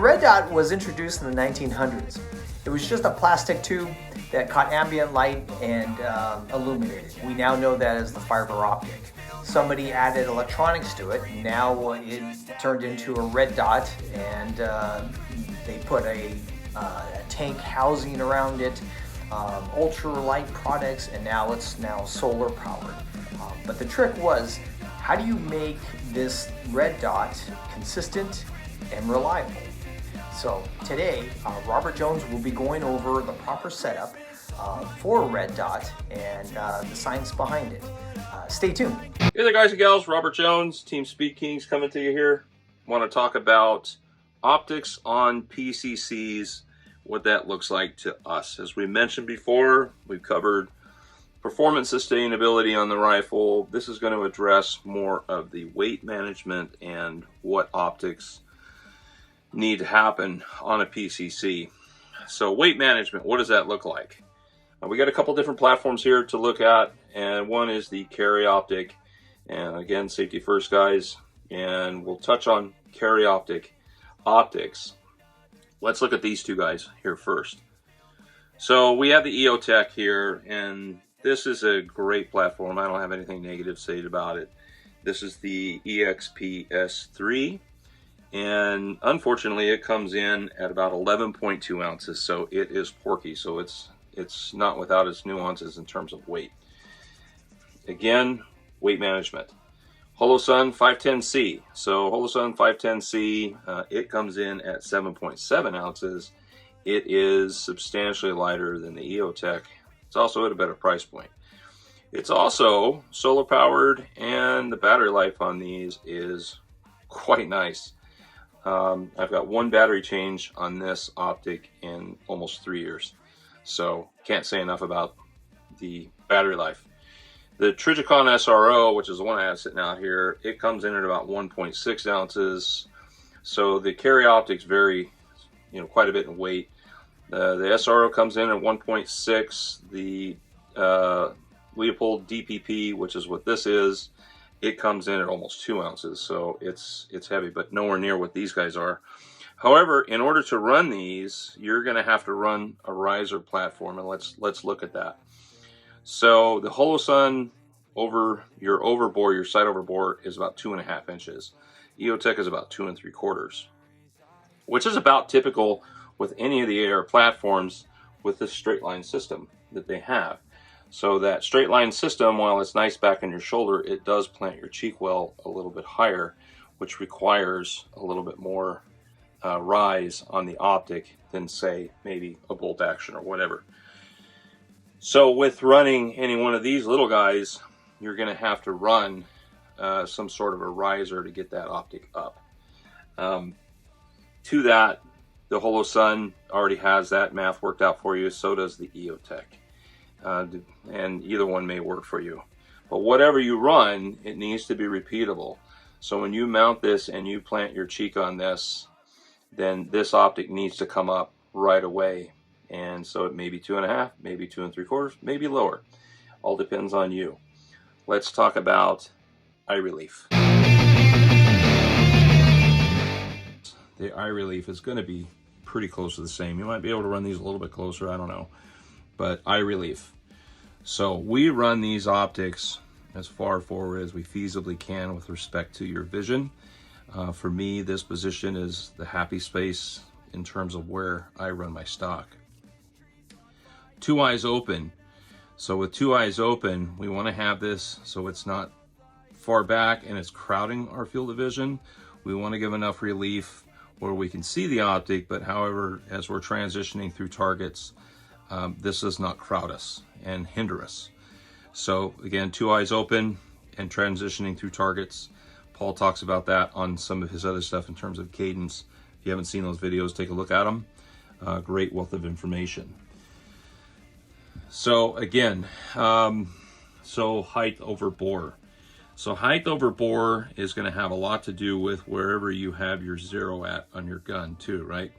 red dot was introduced in the 1900s. It was just a plastic tube that caught ambient light and illuminated. We now know that as the fiber optic. Somebody added electronics to it. Now it turned into a red dot, and they put a tank housing around it, ultralight products, and now it's solar powered. But the trick was, how do you make this red dot consistent and reliable? So today, Robert Jones will be going over the proper setup for a red dot and the science behind it. Stay tuned. Hey there guys and gals, Robert Jones, Team Speed Kings coming to you here. Want to talk about optics on PCCs, what that looks like to us. As we mentioned before, we've covered performance sustainability on the rifle. This is going to address more of the weight management and what optics need to happen on a PCC. So weight management, what does that look like? We got a couple different platforms here to look at, and one is the ca-idpa, and again, safety first guys, and we'll touch on ca-idpa optics. Let's look at these two guys here first. So we have the Optic here, and this is a great platform. I don't have anything negative to say about it. This is the EXP-S3, and unfortunately it comes in at about 11.2 ounces, so it is porky, so it's not without its nuances in terms of weight. Again, weight management. Holosun 510C. So Holosun 510C, it comes in at 7.7 ounces. It is substantially lighter than the Optic. It's also at a better price point. It's also solar powered, and the battery life on these is quite nice. I've got one battery change on this Optic in almost 3 years. So can't say enough about the battery life. The Trijicon SRO, which is the one I have sitting out here, it comes in at about 1.6 ounces. So the ca-idpa's vary, quite a bit in weight. The SRO comes in at 1.6. The Leupold DPP, which is what this is, it comes in at almost 2 ounces. So it's heavy, but nowhere near what these guys are. However, in order to run these, you're going to have to run a riser platform, and let's look at that. So the Holosun over your overbore, your side overbore, is about 2.5 inches. Optic is about 2 3/4, which is about typical with any of the AR platforms with this straight line system that they have. So that straight line system, while it's nice back on your shoulder, it does plant your cheek well a little bit higher, which requires a little bit more rise on the Optic than, say, maybe a bolt action or whatever. So with running any one of these little guys, you're going to have to run some sort of a riser to get that Optic up. To that, the Holosun already has that math worked out for you. So does the Optic, and either one may work for you. But whatever you run, it needs to be repeatable. So when you mount this and you plant your cheek on this, then this Optic needs to come up right away. And so it may be 2.5, maybe 2 3/4, maybe lower. All depends on you. Let's talk about eye relief. The eye relief is going to be pretty close to the same. You might be able to run these a little bit closer, I don't know. But eye relief. So we run these optics as far forward as we feasibly can with respect to your vision. For me, this position is the happy space in terms of where I run my stock. 2 eyes open. So with 2 eyes open, we want to have this so it's not far back and it's crowding our field of vision. We want to give enough relief where we can see the Optic, but however, as we're transitioning through targets, this does not crowd us and hinder us. So again, 2 eyes open and transitioning through targets. Paul talks about that on some of his other stuff in terms of cadence. If you haven't seen those videos, take a look at them. Great wealth of information. So again, so height over bore. So height over bore is going to have a lot to do with wherever you have your zero at on your gun too, right?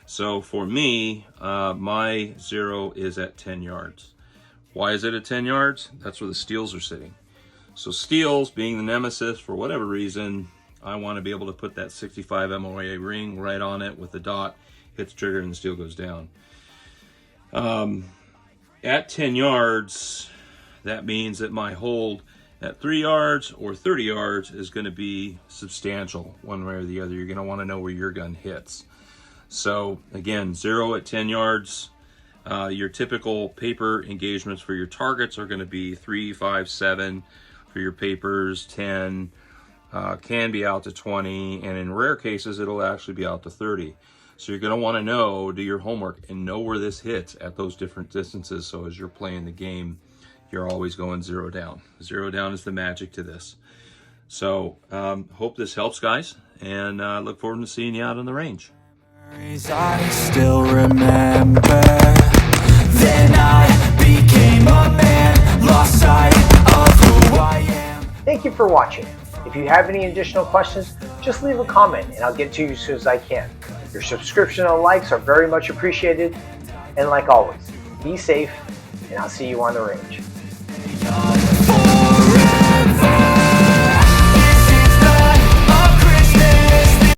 So for me, my zero is at 10 yards. Why is it at 10 yards? That's where the steels are sitting. So steels, being the nemesis for whatever reason, I want to be able to put that 65 MOA ring right on it with the dot, hits trigger, and the steel goes down. At 10 yards, that means that my hold at 3 yards or 30 yards is going to be substantial one way or the other. You're going to want to know where your gun hits. So again, 0 at 10 yards. Your typical paper engagements for your targets are going to be 3, 5, 7 for your papers, 10, can be out to 20, and in rare cases, it'll actually be out to 30. So you're going to want to know, do your homework, and know where this hits at those different distances. So as you're playing the game, you're always going 0 down. 0 down is the magic to this. So hope this helps, guys, and look forward to seeing you out on the range. I still remember. Then I became a man, lost sight of who I am. Thank you for watching. If you have any additional questions, just leave a comment and I'll get to you as soon as I can. Your subscription and likes are very much appreciated. And like always, be safe and I'll see you on the range.